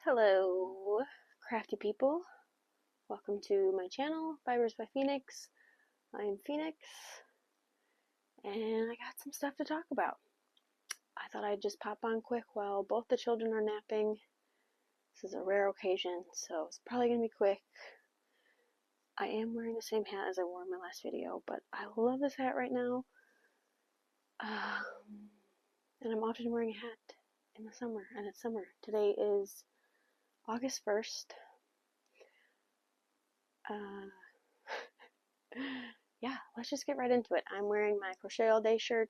Hello, crafty people. Welcome to my channel, Fibers by Phoenix. I'm Phoenix, and I got some stuff to talk about. I thought I'd just pop on quick while both the children are napping. This is a rare occasion, so it's probably going to be quick. I am wearing the same hat as I wore in my last video, but I love this hat right now. And I'm often wearing a hat in the summer, and it's summer. Today is August 1st. Yeah, let's just get right into it. I'm wearing my crochet all day shirt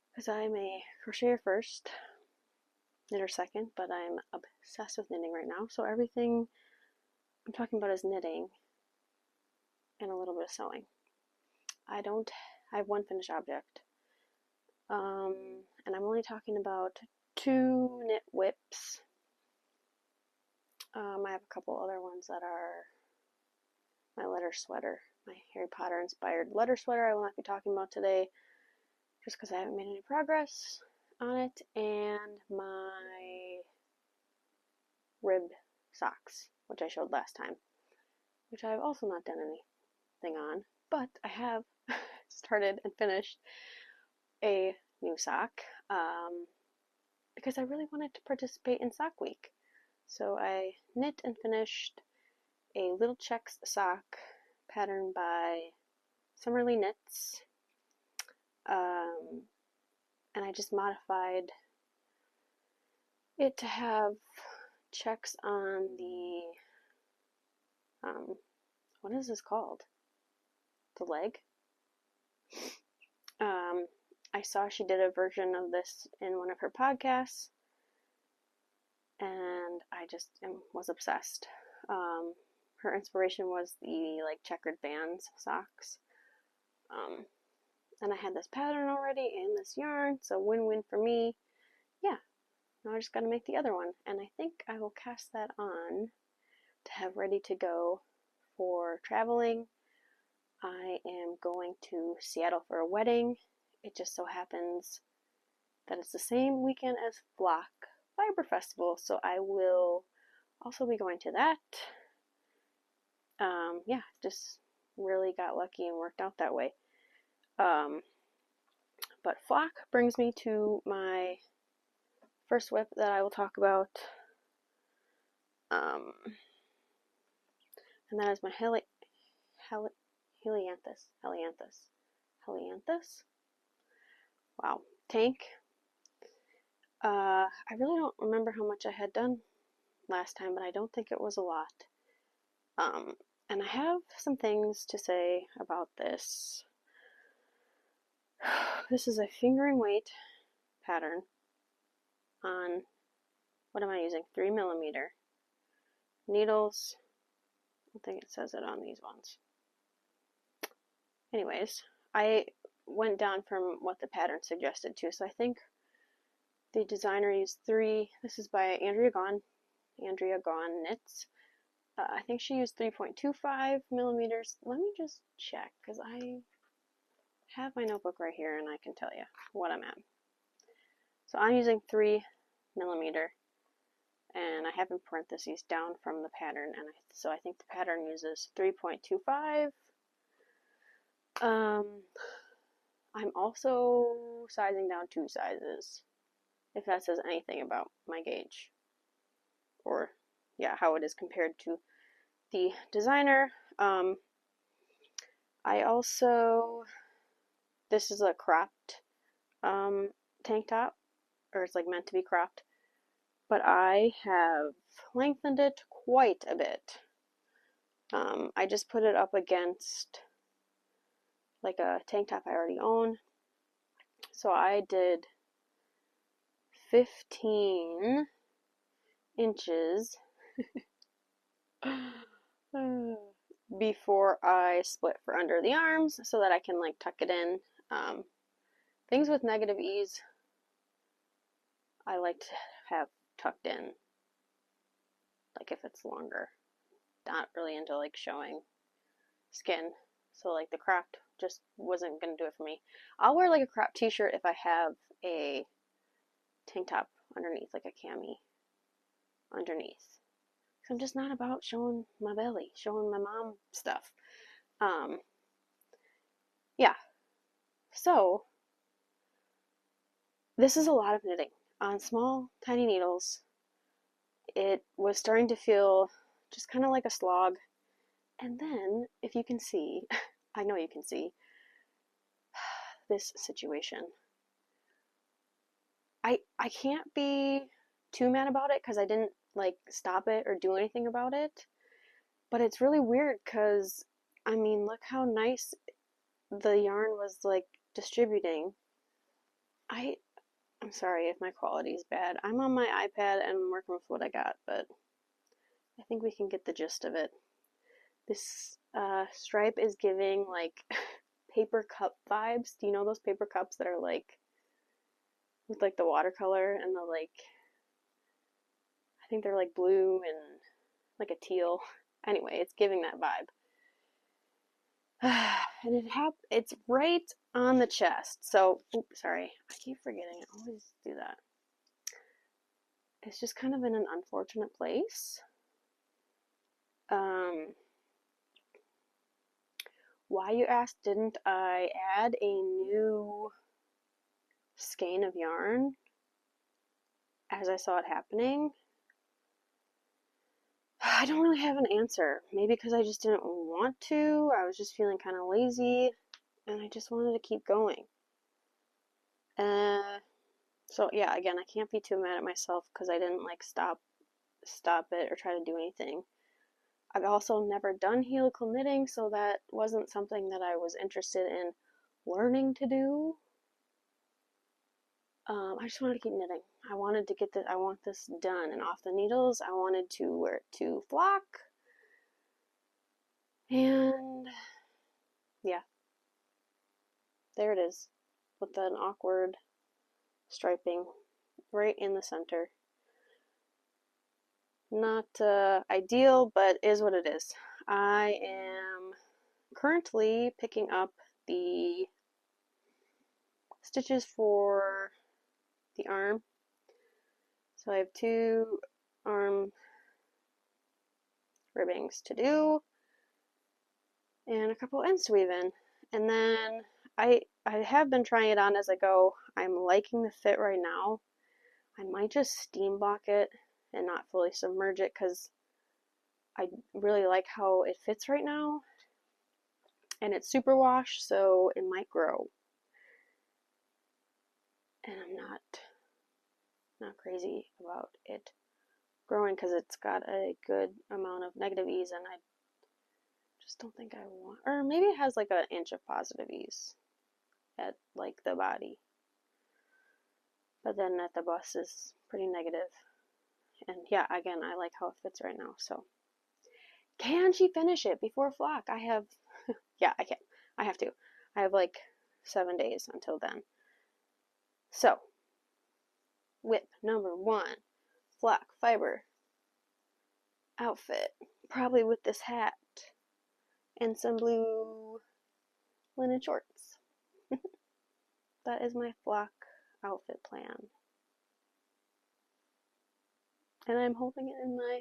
because I'm a crocheter first, knitter second, but I'm obsessed with knitting right now. So everything I'm talking about is knitting and a little bit of sewing. I have one finished object. And I'm only talking about 2 knit whips. I have a couple other ones that are my letter sweater, my Harry Potter inspired letter sweater I will not be talking about today just because I haven't made any progress on it, and my rib socks, which I showed last time, which I've also not done anything on, but I have started and finished a new sock because I really wanted to participate in sock week. So I knit and finished a little checks sock pattern by Summerly Knits, and I just modified it to have checks on the what is this called? The leg. I saw she did a version of this in one of her podcasts, and I just was obsessed. Her inspiration was the checkered bands socks, and I had this pattern already and this yarn, so win-win for me. Yeah, now I just gotta make the other one, and I think I will cast that on to have ready to go for traveling. I am going to Seattle for a wedding. It just so happens that it's the same weekend as Flock Fiber Festival, so I will also be going to that. Yeah, just really got lucky and worked out that way. But Flock brings me to my first whip that I will talk about, and that is my Helianthus. Wow, tank. I really don't remember how much I had done last time, but I don't think it was a lot. And I have some things to say about this. This is a fingering weight pattern on, what am I using? 3mm needles. I don't think it says it on these ones. Anyways, I went down from what the pattern suggested to, so I think the designer used 3. This is by Andrea Gaughan Knits. I think she used 3.25 millimeters. Let me just check, because I have my notebook right here and I can tell you what I'm at. So I'm using 3mm, and I have in parentheses down from the pattern, and so I think the pattern uses 3.25. I'm also sizing down 2 sizes, if that says anything about my gauge, or yeah, how it is compared to the designer. I also, this is a cropped tank top, or it's meant to be cropped, but I have lengthened it quite a bit. I just put it up against a tank top I already own. So I did 15 inches before I split for under the arms so that I can tuck it in. Things with negative ease I like to have tucked in, if it's longer. Not really into showing skin, so the cropped just wasn't gonna do it for me. I'll wear a cropped t-shirt if I have a tank top underneath, a cami. underneath. So I'm just not about showing my belly, showing my mom stuff. Yeah. So this is a lot of knitting on small, tiny needles. It was starting to feel just kind of like a slog. And then, if you can see, I know you can see, this situation. I can't be too mad about it because I didn't like stop it or do anything about it. But it's really weird because, I mean, look how nice the yarn was like distributing. I'm sorry if my quality is bad. I'm on my iPad and I'm working with what I got, but I think we can get the gist of it. This stripe is giving like paper cup vibes. Do you know those paper cups that are like with like the watercolor and the like, I think they're like blue and like a teal. Anyway, it's giving that vibe. And it's right on the chest. So, oops, sorry. I keep forgetting. I always do that. It's just kind of in an unfortunate place. Why, you asked, didn't I add a new skein of yarn as I saw it happening? I don't really have an answer. Maybe because I just didn't want to. I was just feeling kind of lazy and I just wanted to keep going. So yeah, again, I can't be too mad at myself because I didn't like stop it or try to do anything. I've also never done helical knitting, so that wasn't something that I was interested in learning to do. I just wanted to keep knitting. I wanted to get this. I want this done and off the needles. I wanted to wear it to flock, and yeah, there it is, with an awkward striping right in the center. Not ideal, but is what it is. I am currently picking up the stitches for the arm. So I have 2 arm ribbings to do and a couple ends to weave in. And then I have been trying it on as I go. I'm liking the fit right now. I might just steam block it and not fully submerge it because I really like how it fits right now. And it's superwash, so it might grow. And I'm not crazy about it growing because it's got a good amount of negative ease, and I just don't think I want, or maybe it has like an inch of positive ease at like the body, but then at the bust is pretty negative. And yeah, again, I like how it fits right now. So can she finish it before flock? I have yeah, I can. I have to. I have like 7 days until then. So whip number 1, flock fiber outfit, probably with this hat and some blue linen shorts. That is my flock outfit plan. And I'm holding it in my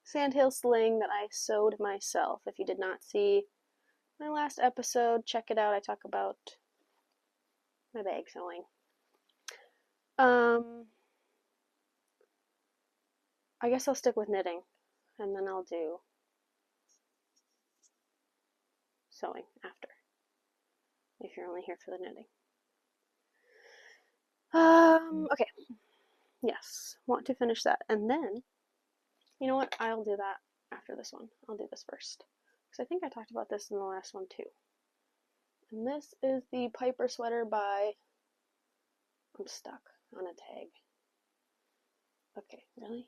sandhill sling that I sewed myself. If you did not see my last episode, check it out. I talk about my bag sewing. I guess I'll stick with knitting, and then I'll do sewing after, if you're only here for the knitting. Okay. Yes, want to finish that. And then, you know what? I'll do that after this one. I'll do this first. Because I think I talked about this in the last one too. And this is the Piper sweater by, I'm stuck on a tag. Okay, really?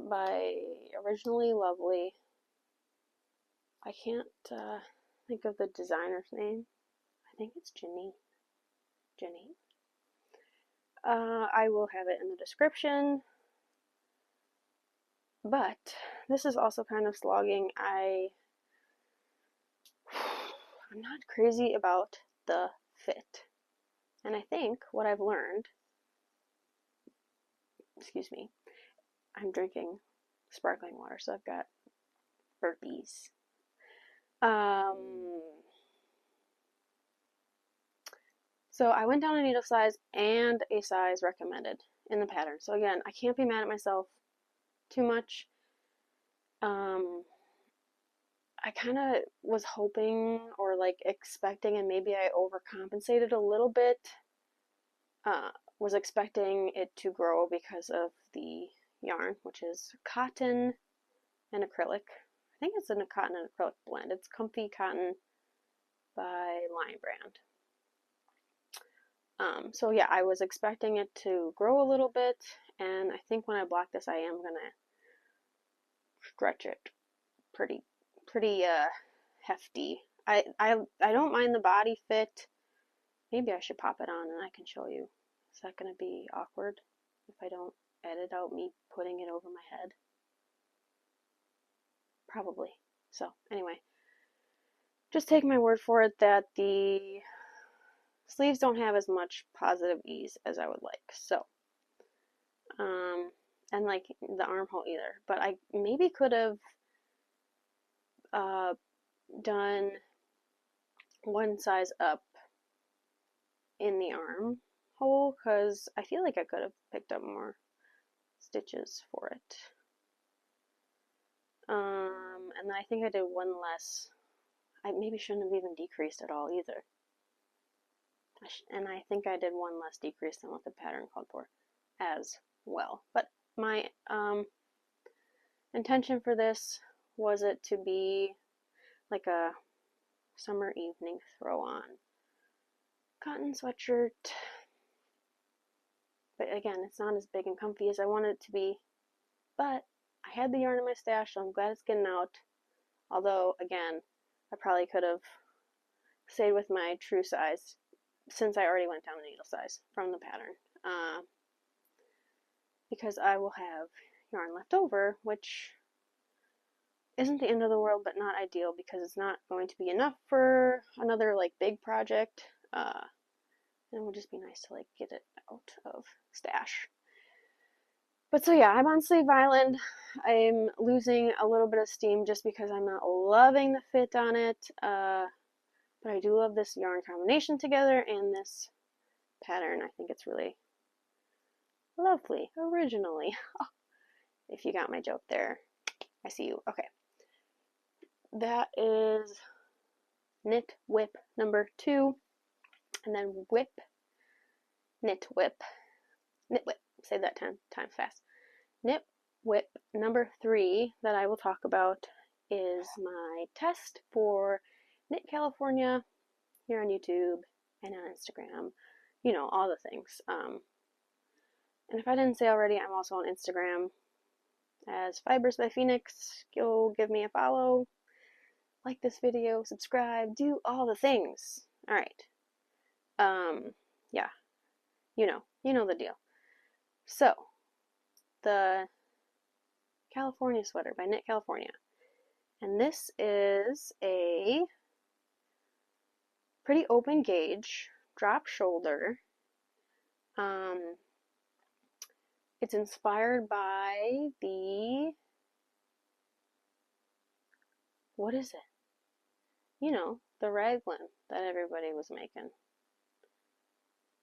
By Originally Lovely. I can't think of the designer's name. I think it's Janine. Janine? I will have it in the description. But this is also kind of slogging. I'm not crazy about the fit. And I think what I've learned excuse me, I'm drinking sparkling water, so I've got burpees. So I went down a needle size and a size recommended in the pattern. So again, I can't be mad at myself too much. I kind of was hoping or like expecting, and maybe I overcompensated a little bit. Was expecting it to grow because of the yarn, which is cotton and acrylic. I think it's a cotton and acrylic blend. It's Comfy Cotton by Lion Brand. So yeah, I was expecting it to grow a little bit, and I think when I block this, I am gonna stretch it pretty hefty. I don't mind the body fit. Maybe I should pop it on and I can show you. Is that gonna be awkward if I don't edit out me putting it over my head? Probably. So anyway, just take my word for it that the sleeves don't have as much positive ease as I would like. So, and like the armhole either. But I maybe could have done one size up in the armhole, because I feel like I could have picked up more stitches for it. And then I think I did one less. I maybe shouldn't have even decreased at all either. And I think I did one less decrease than what the pattern called for as well. But my intention for this was it to be like a summer evening throw on cotton sweatshirt. But again, it's not as big and comfy as I wanted it to be. But I had the yarn in my stash, so I'm glad it's getting out. Although, again, I probably could have stayed with my true size since I already went down the needle size from the pattern. Because I will have yarn left over, which isn't the end of the world, but not ideal because it's not going to be enough for another like big project. And it would just be nice to like get it out of stash. But so yeah, I'm on Sleeve Island. I'm losing a little bit of steam just because I'm not loving the fit on it. But I do love this yarn combination together and this pattern. I think it's really lovely, originally. If you got my joke there, I see you. Okay. That is Knit Whip number 2. And then Whip, Knit Whip, Knit Whip. Say that 10 times fast. Knit Whip number 3 that I will talk about is my test for Knit California here on YouTube and on Instagram. You know, all the things. And if I didn't say already, I'm also on Instagram as Fibers by Phoenix. Go give me a follow, like this video, subscribe, do all the things. All right. Yeah, you know the deal. So, the California sweater by Knit California. And this is a pretty open gauge, drop shoulder. It's inspired by the, what is it? You know, the raglan that everybody was making.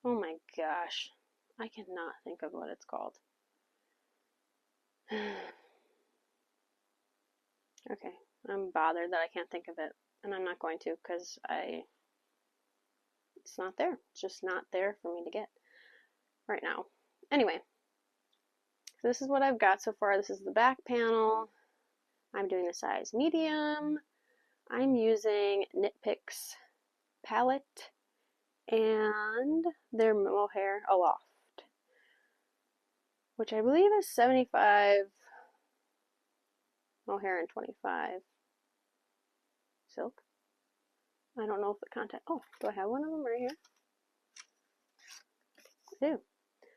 Oh my gosh, I cannot think of what it's called. Okay, I'm bothered that I can't think of it, and I'm not going to because it's not there. It's just not there for me to get right now. Anyway, so this is what I've got so far. This is the back panel. I'm doing the size medium. I'm using Knit Picks palette and their Mohair Aloft, which I believe is 75 mohair and 25 silk. I don't know if the content, oh, do I have one of them right here? I do.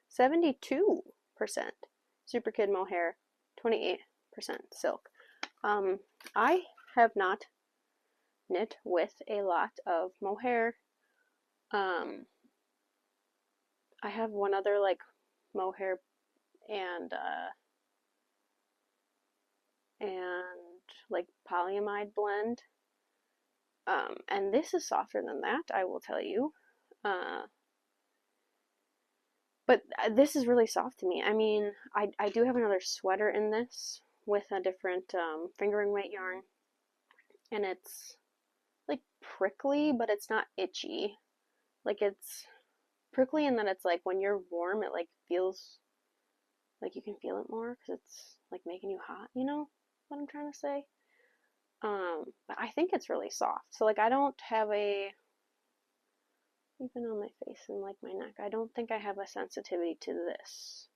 72% Super Kid mohair, 28% silk. I have not knit with a lot of mohair. I have one other like mohair and like polyamide blend. And this is softer than that, I will tell you. But this is really soft to me. I mean, I do have another sweater in this with a different fingering weight yarn, and it's like prickly, but it's not itchy. Like it's prickly in that it's like when you're warm, it like feels like you can feel it more because it's like making you hot, you know what I'm trying to say? But I think it's really soft. So like I don't have a, even on my face and like my neck, I don't think I have a sensitivity to this.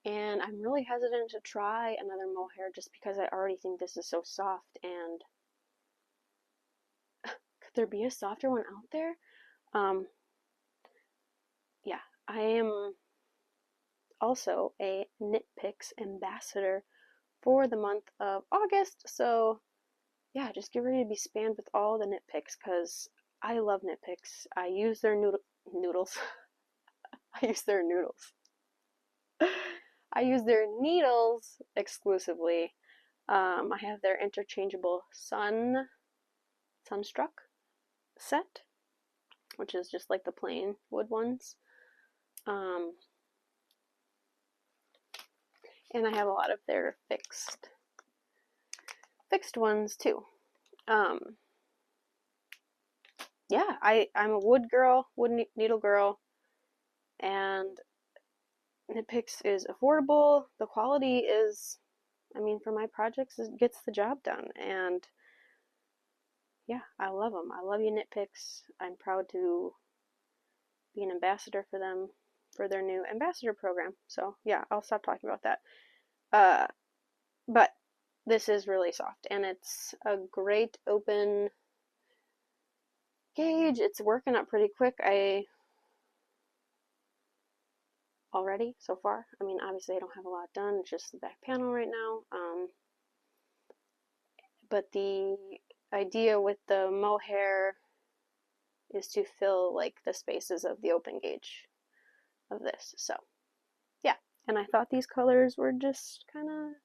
And I'm really hesitant to try another mohair just because I already think this is so soft. And could there be a softer one out there? Yeah, I am also a Knit Picks ambassador for the month of August. So yeah, just get ready to be spammed with all the Knit Picks because I love Knit Picks. I use their noodles. I use their noodles. I use their needles exclusively. I have their interchangeable Sunstruck set, which is just like the plain wood ones. And I have a lot of their fixed ones too. Yeah, I'm a wood girl, wood needle girl, and Knit Picks is affordable. The quality is, I mean, for my projects, it gets the job done. And yeah, I love them. I love you, Knit Picks. I'm proud to be an ambassador for them for their new ambassador program. So yeah, I'll stop talking about that. But this is really soft, and it's a great open gauge. It's working up pretty quick. Already so far. I mean, obviously I don't have a lot done. It's just the back panel right now. But the idea with the mohair is to fill like the spaces of the open gauge of this. So yeah, and I thought these colors were just kind of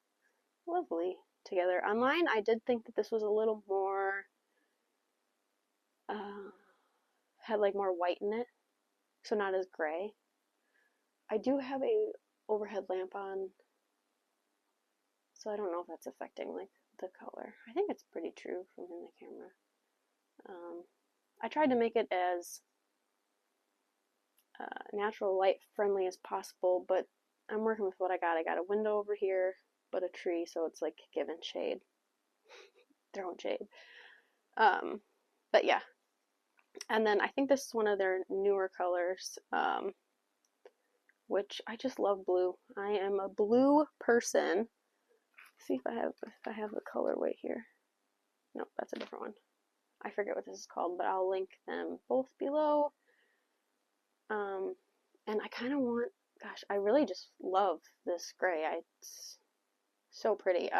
lovely together. Online, I did think that this was a little more, had like more white in it, so not as gray. I do have a overhead lamp on, so I don't know if that's affecting like the color. I think it's pretty true from in the camera. I tried to make it as natural light friendly as possible, but I'm working with what I got. I got a window over here, but a tree, so it's like giving shade, throwing shade. But yeah, and then I think this is one of their newer colors, which I just love blue. I am a blue person. Let's see if I have the colorway here. Nope, that's a different one. I forget what this is called, but I'll link them both below. And I kind of want, gosh, I really just love this gray. It's so pretty.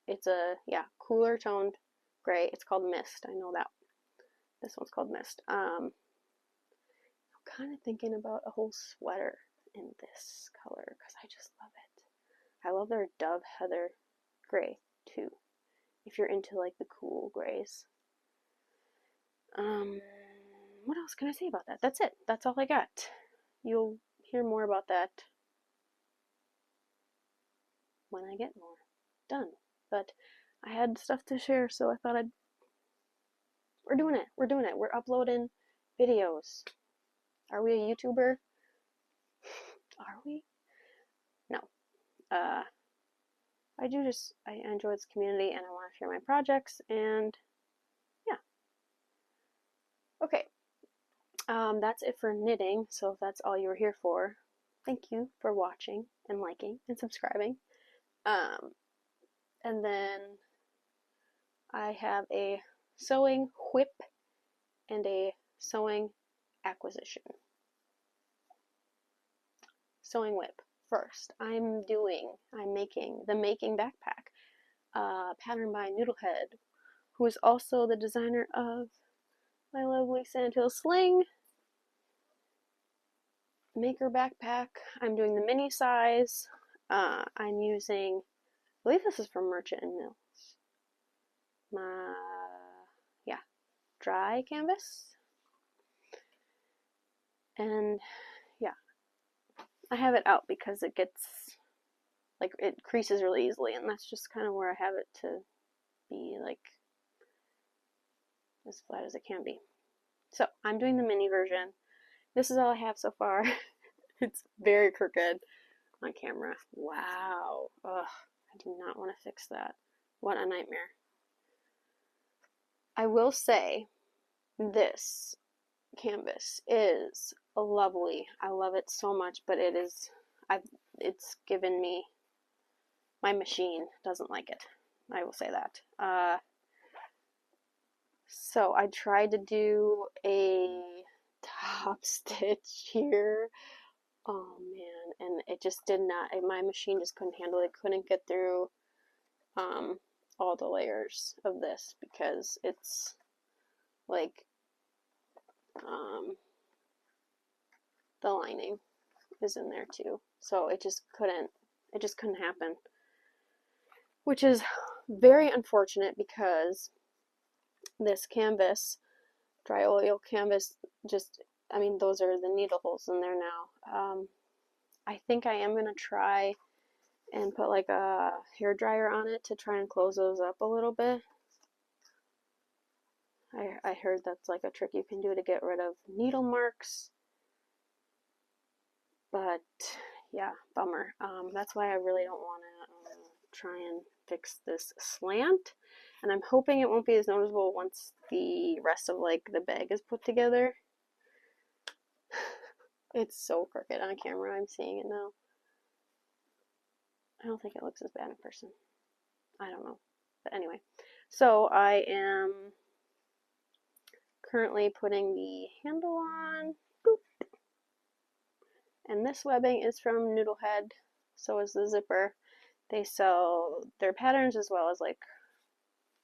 It's a, yeah, cooler toned gray. It's called Mist. I know that. This one's called Mist. I'm kind of thinking about a whole sweater in this color because I just love it. I love their Dove Heather gray too, if you're into like the cool grays. What else can I say about that? That's it. That's all I got. You'll hear more about that when I get more done. But I had stuff to share, so I thought we're doing it. We're doing it. We're uploading videos. Are we a YouTuber? Are we? No. I enjoy this community and I want to share my projects, and yeah. Okay. That's it for knitting, so if that's all you were here for, thank you for watching and liking and subscribing. And then I have a sewing whip and a sewing acquisition. Sewing whip first. I'm making the Making backpack, patterned by Noodlehead, who is also the designer of my lovely Sandhill Sling Maker backpack. I'm doing the mini size. I'm using, I believe this is from Merchant and Mills. Yeah, dry canvas. And yeah, I have it out because it gets, like, it creases really easily, and that's just kind of where I have it to be, like, as flat as it can be. So I'm doing the mini version. This is all I have so far. It's very crooked on camera. Wow. Ugh, I do not want to fix that. What a nightmare. I will say this canvas is lovely. I love it so much, but it's given me, my machine doesn't like it. I will say that. So I tried to do a top stitch here. Oh man, and it just did not, my machine just couldn't handle it. Couldn't get through all the layers of this because it's like the lining is in there too. So it just couldn't happen. Which is very unfortunate because this canvas, dry oil canvas, just, I mean, those are the needle holes in there now. I think I am going to try and put like a hair dryer on it to try and close those up a little bit. I heard that's like a trick you can do to get rid of needle marks. But yeah, bummer. That's why I really don't want to try and fix this slant. And I'm hoping it won't be as noticeable once the rest of like the bag is put together. It's so crooked on camera. I'm seeing it now. I don't think it looks as bad in person. I don't know. But anyway, so I am currently putting the handle on. Boop. And this webbing is from Noodlehead. So is the zipper. They sell their patterns as well as like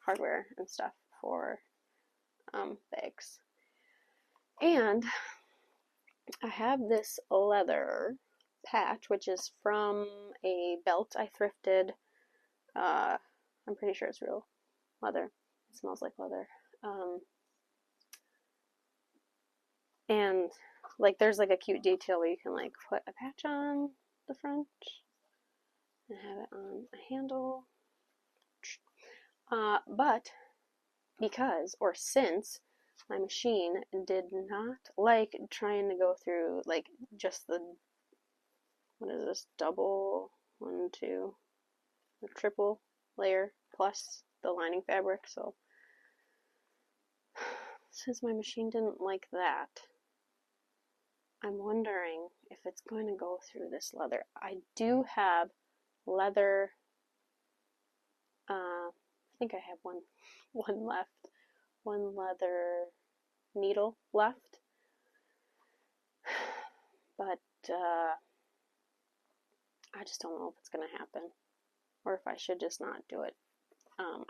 hardware and stuff for bags. And I have this leather patch, which is from a belt I thrifted. I'm pretty sure it's real leather. It smells like leather. And like there's like a cute detail where you can like put a patch on the front and have it on a handle. But because, or since, my machine did not like trying to go through like just the, what is this, double, one, two, or triple layer plus the lining fabric. So since my machine didn't like that, I'm wondering if it's going to go through this leather. I do have leather, I think I have one left, one leather needle left, but I just don't know if it's going to happen or if I should just not do it.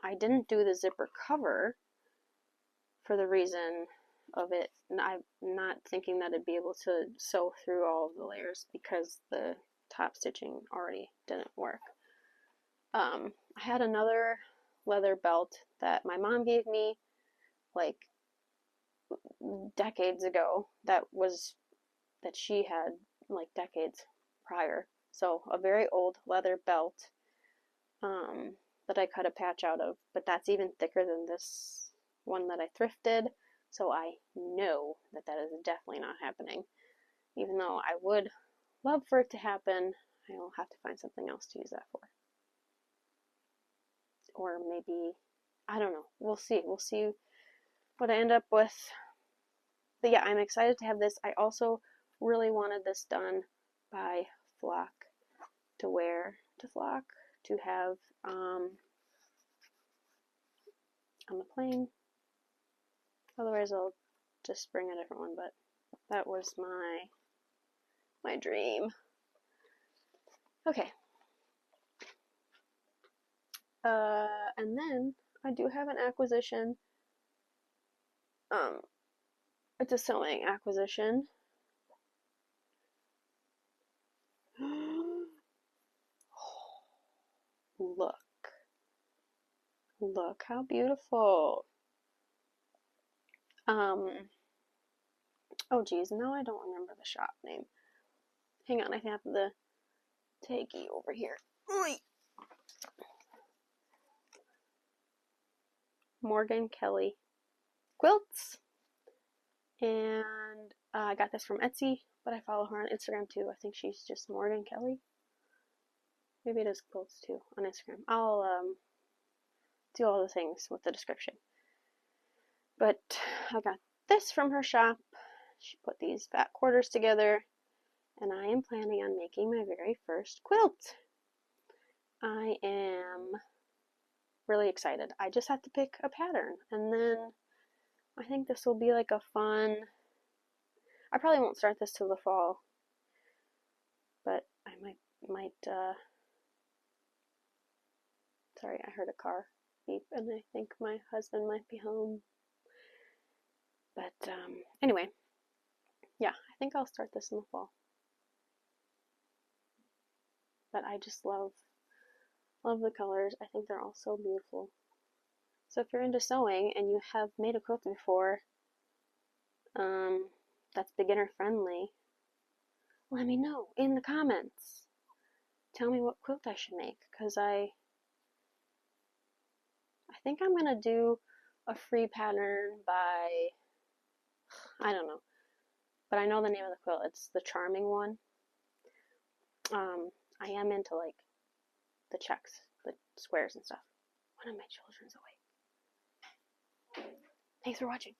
I didn't do the zipper cover for the reason of it, I'm not thinking that I'd be able to sew through all of the layers because the top stitching already didn't work. I had another leather belt that my mom gave me like decades ago that she had like decades prior. So a very old leather belt that I cut a patch out of, but that's even thicker than this one that I thrifted. So I know that that is definitely not happening. Even though I would love for it to happen, I will have to find something else to use that for. Or maybe, I don't know. We'll see. We'll see what I end up with. But yeah, I'm excited to have this. I also really wanted this done by Flock, to wear to Flock, to have on the plane. Otherwise I'll just bring a different one, but that was my dream. Okay. And then I do have an acquisition. It's a sewing acquisition. look. Look how beautiful. Oh geez, now I don't remember the shop name. Hang on, I have the taggy over here. Oy. Morgan Kelly Quilts. And I got this from Etsy, but I follow her on Instagram too. I think she's just Morgan Kelly. Maybe it is quilts too on Instagram. I'll do all the things with the description. But I got this from her shop. She put these fat quarters together, and I am planning on making my very first quilt. I am really excited. I just have to pick a pattern, and then I think this will be like a fun. I probably won't start this till the fall, but I might. Sorry, I heard a car beep, and I think my husband might be home. But anyway, yeah, I think I'll start this in the fall. But I just love the colors. I think they're all so beautiful. So if you're into sewing and you have made a quilt before, that's beginner friendly, let me know in the comments. Tell me what quilt I should make, because I think I'm gonna do a free pattern by, I don't know, but I know the name of the quilt. It's the Charming one. I am into like the checks, the squares and stuff. One of my children's awake. Thanks for watching.